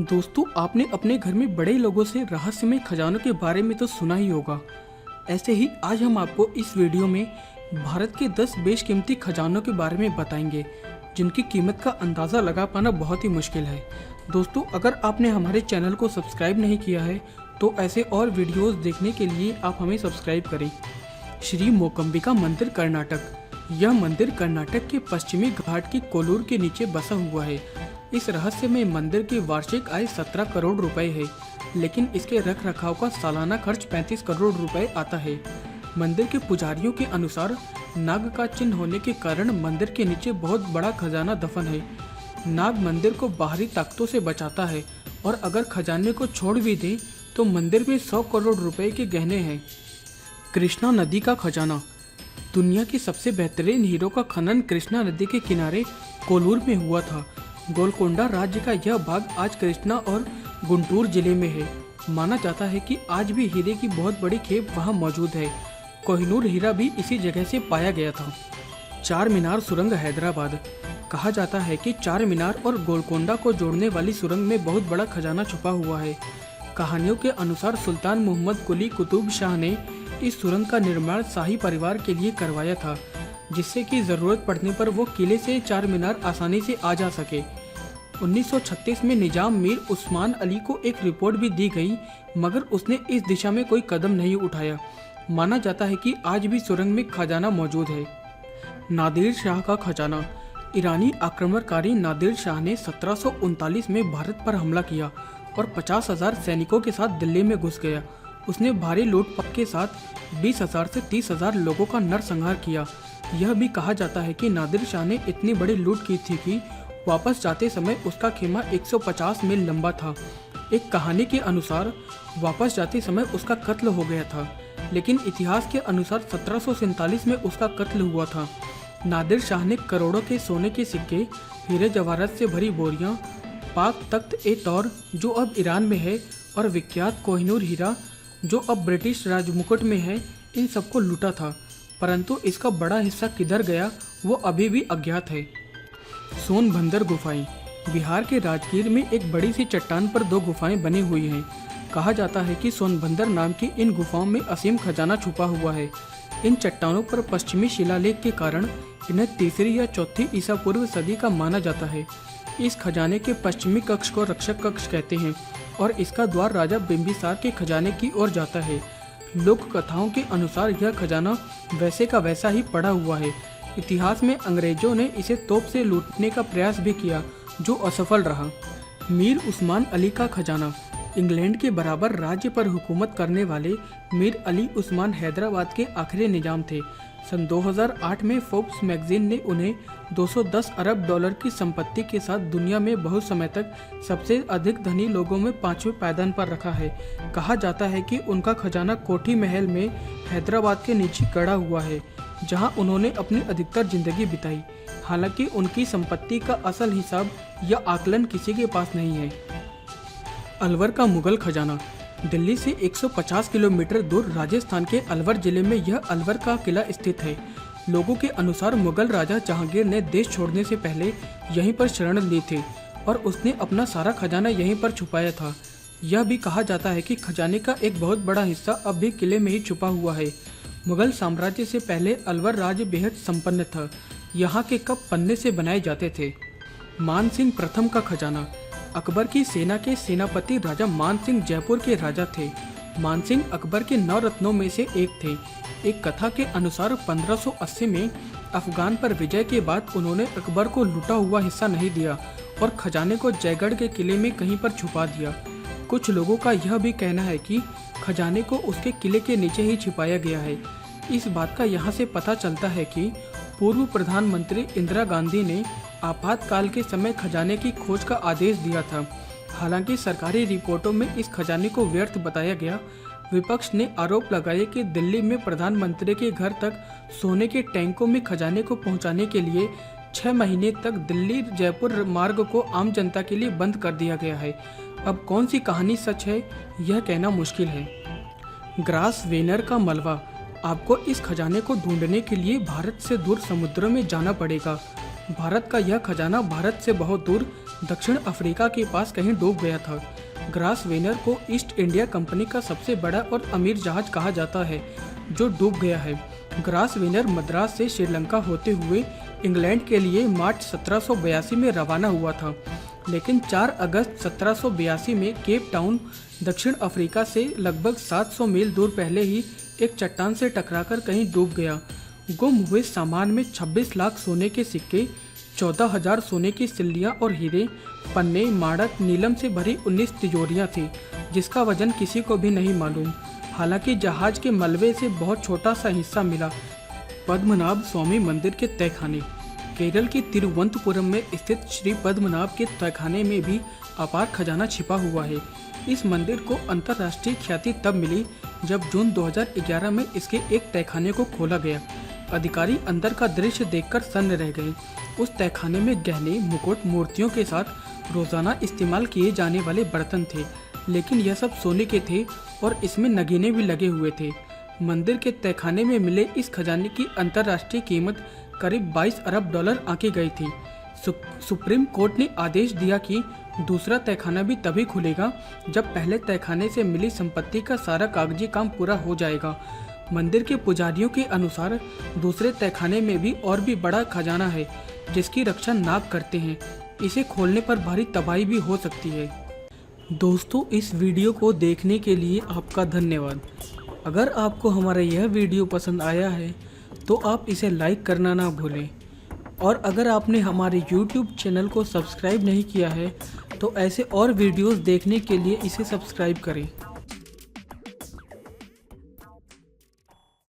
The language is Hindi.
दोस्तों, आपने अपने घर में बड़े लोगों से रहस्यमय खजानों के बारे में तो सुना ही होगा। ऐसे ही आज हम आपको इस वीडियो में भारत के 10 बेशकीमती खजानों के बारे में बताएंगे, जिनकी कीमत का अंदाज़ा लगा पाना बहुत ही मुश्किल है। दोस्तों, अगर आपने हमारे चैनल को सब्सक्राइब नहीं किया है तो ऐसे और वीडियोस देखने के लिए आप हमें सब्सक्राइब करें। श्री मोकंबिका मंदिर, कर्नाटक। यह मंदिर कर्नाटक के पश्चिमी घाट की कोलूर के नीचे बसा हुआ है। इस रहस्यमय मंदिर की वार्षिक आय 17 करोड़ रुपए है, लेकिन इसके रख रखाव का सालाना खर्च 35 करोड़ रुपए आता है। मंदिर के पुजारियों के अनुसार नाग का चिन्ह होने के कारण मंदिर के नीचे बहुत बड़ा खजाना दफन है। नाग मंदिर को बाहरी ताकतों से बचाता है और अगर खजाने को छोड़ भी दें तो मंदिर में 100 करोड़ रुपए के गहने हैं। कृष्णा नदी का खजाना। दुनिया की सबसे बेहतरीन हीरो का खनन कृष्णा नदी के किनारे कोलूर में हुआ था। गोलकोंडा राज्य का यह भाग आज कृष्णा और गुंटूर जिले में है। माना जाता है कि आज भी हीरे की बहुत बड़ी खेप वहां मौजूद है। कोहिनूर हीरा भी इसी जगह से पाया गया था। चार मीनार सुरंग, हैदराबाद। कहा जाता है कि चार मीनार और गोलकोंडा को जोड़ने वाली सुरंग में बहुत बड़ा खजाना छुपा हुआ है। कहानियों के अनुसार सुल्तान मोहम्मद कुली कुतुब शाह ने इस सुरंग का निर्माण शाही परिवार के लिए करवाया था, जिससे कि जरूरत पड़ने पर वो किले से चार मीनार आसानी से आ जा सके। 1936 में निजाम मीर उस्मान अली को एक रिपोर्ट भी दी गई, मगर उसने इस दिशा में कोई कदम नहीं उठाया। माना जाता है कि आज भी सुरंग में खजाना मौजूद है। नादिर शाह का खजाना। ईरानी आक्रमणकारी नादिर शाह ने 1739 में भारत पर हमला किया और 50,000 सैनिकों के साथ दिल्ली में घुस गया। उसने भारी लूटपाट के साथ 20,000 से 30,000 लोगों का नरसंहार किया। यह भी कहा जाता है कि नादिर शाह ने इतनी बड़ी लूट की थी कि वापस जाते समय उसका खेमा 150 मील लंबा था। एक कहानी के अनुसार वापस जाते समय उसका कत्ल हो गया था, लेकिन इतिहास के अनुसार 1747 में उसका कत्ल हुआ था। नादिर शाह ने करोड़ों के सोने के सिक्के, हीरे जवाहरात से भरी बोरियां, पाक तख्त ए तौर जो अब ईरान में है और विख्यात कोहिनूर हीरा जो अब ब्रिटिश राजमुकुट में है, इन सबको लूटा था, परंतु इसका बड़ा हिस्सा किधर गया वो अभी भी अज्ञात है। सोनभद्र गुफाएं। बिहार के राजगीर में एक बड़ी सी चट्टान पर 2 गुफाएं बनी हुई हैं। कहा जाता है कि सोनभद्र नाम की इन गुफाओं में असीम खजाना छुपा हुआ है। इन चट्टानों पर पश्चिमी शिलालेख के कारण इन्हें 3री या 4थी ईसा पूर्व सदी का माना जाता है। इस खजाने के पश्चिमी कक्ष को रक्षक कक्ष कहते हैं और इसका द्वार राजा बिम्बिसार के खजाने की ओर जाता है। लोक कथाओं के अनुसार यह खजाना वैसे का वैसा ही पड़ा हुआ है। इतिहास में अंग्रेजों ने इसे तोप से लूटने का प्रयास भी किया, जो असफल रहा। मीर उस्मान अली का खजाना। इंग्लैंड के बराबर राज्य पर हुकूमत करने वाले मीर अली उस्मान हैदराबाद के आखिरी निजाम थे। सन 2008 में फोर्ब्स मैगजीन ने उन्हें 210 अरब डॉलर की संपत्ति के साथ दुनिया में बहुत समय तक सबसे अधिक धनी लोगों में 5वें पायदान पर रखा है। कहा जाता है कि उनका खजाना कोठी महल में हैदराबाद के नीचे गड़ा हुआ है, जहां उन्होंने अपनी अधिकतर जिंदगी बिताई। हालांकि उनकी संपत्ति का असल हिसाब या आकलन किसी के पास नहीं है। अलवर का मुगल खजाना। दिल्ली से 150 किलोमीटर दूर राजस्थान के अलवर जिले में यह अलवर का किला स्थित है। लोगों के अनुसार मुगल राजा जहांगीर ने देश छोड़ने से पहले यहीं पर शरण ली थी और उसने अपना सारा खजाना यहीं पर छुपाया था। यह भी कहा जाता है कि खजाने का एक बहुत बड़ा हिस्सा अब भी किले में ही छुपा हुआ है। मुगल साम्राज्य से पहले अलवर राज्य बेहद संपन्न था। यहाँ के कप पन्ने से बनाए जाते थे। मान सिंह प्रथम का खजाना। अकबर की सेना के सेनापति राजा मान सिंह जयपुर के राजा थे। मान सिंह अकबर के 9 रत्नों में से एक थे। एक कथा के अनुसार 1580 में अफगान पर विजय के बाद उन्होंने अकबर को लूटा हुआ हिस्सा नहीं दिया और खजाने को जयगढ़ के किले में कहीं पर छुपा दिया। कुछ लोगों का यह भी कहना है कि खजाने को उसके किले के नीचे ही छिपाया गया है। इस बात का यहाँ से पता चलता है कि पूर्व प्रधानमंत्री इंदिरा गांधी ने आपातकाल के समय खजाने की खोज का आदेश दिया था। हालांकि सरकारी रिपोर्टों में इस खजाने को व्यर्थ बताया गया। विपक्ष ने आरोप लगाया कि दिल्ली में प्रधानमंत्री के घर तक सोने के टैंकों में खजाने को पहुंचाने के लिए 6 महीने तक दिल्ली जयपुर मार्ग को आम जनता के लिए बंद कर दिया गया है। अब कौन सी कहानी सच है, यह कहना मुश्किल है। ग्रास वेनर का मलबा। आपको इस खजाने को ढूंढने के लिए भारत से दूर समुद्रों में जाना पड़ेगा। भारत का यह खजाना भारत से बहुत दूर दक्षिण अफ्रीका के पास कहीं डूब गया था। ग्रासवेनर को ईस्ट इंडिया कंपनी का सबसे बड़ा और अमीर जहाज कहा जाता है जो डूब गया है। ग्रासवेनर मद्रास से श्रीलंका होते हुए इंग्लैंड के लिए मार्च 1782 में रवाना हुआ था, लेकिन 4 अगस्त 1782 में केप टाउन दक्षिण अफ्रीका से लगभग 700 मील दूर पहले ही एक चट्टान से टकराकर कहीं डूब गया। गुम हुए सामान में 26 लाख सोने के सिक्के, 14,000 सोने की सिल्लियाँ और हीरे, पन्ने, माड़क, नीलम से भरी 19 तिजोरियाँ थी, जिसका वजन किसी को भी नहीं मालूम। हालांकि जहाज के मलबे से बहुत छोटा सा हिस्सा मिला। पद्मनाभ स्वामी मंदिर के तहखाने। केरल के तिरुवनंतपुरम में स्थित श्री पद्मनाभ के तहखाने में भी अपार खजाना छिपा हुआ है। इस मंदिर को अंतर्राष्ट्रीय ख्याति तब मिली जब जून 2011 में इसके एक तहखाने को खोला गया। अधिकारी अंदर का दृश्य देखकर सन्न रह गए। उस तहखाने में गहने, मुकुट, मूर्तियों के साथ रोजाना इस्तेमाल किए जाने वाले बर्तन थे, लेकिन यह सब सोने के थे और इसमें नगीने भी लगे हुए थे। मंदिर के तहखाने में मिले इस खजाने की अंतर्राष्ट्रीय कीमत करीब 22 अरब डॉलर आंकी गई थी। सुप्रीम कोर्ट ने आदेश दिया कि दूसरा तहखाना भी तभी खुलेगा जब पहले तहखाने से मिली संपत्ति का सारा कागजी काम पूरा हो जाएगा। मंदिर के पुजारियों के अनुसार दूसरे तहखाने में भी और भी बड़ा खजाना है जिसकी रक्षा नाग करते हैं। इसे खोलने पर भारी तबाही भी हो सकती है। दोस्तों, इस वीडियो को देखने के लिए आपका धन्यवाद। अगर आपको हमारा यह वीडियो पसंद आया है तो आप इसे लाइक करना ना भूलें, और अगर आपने हमारे YouTube चैनल को सब्सक्राइब नहीं किया है तो ऐसे और वीडियोस देखने के लिए इसे सब्सक्राइब करें।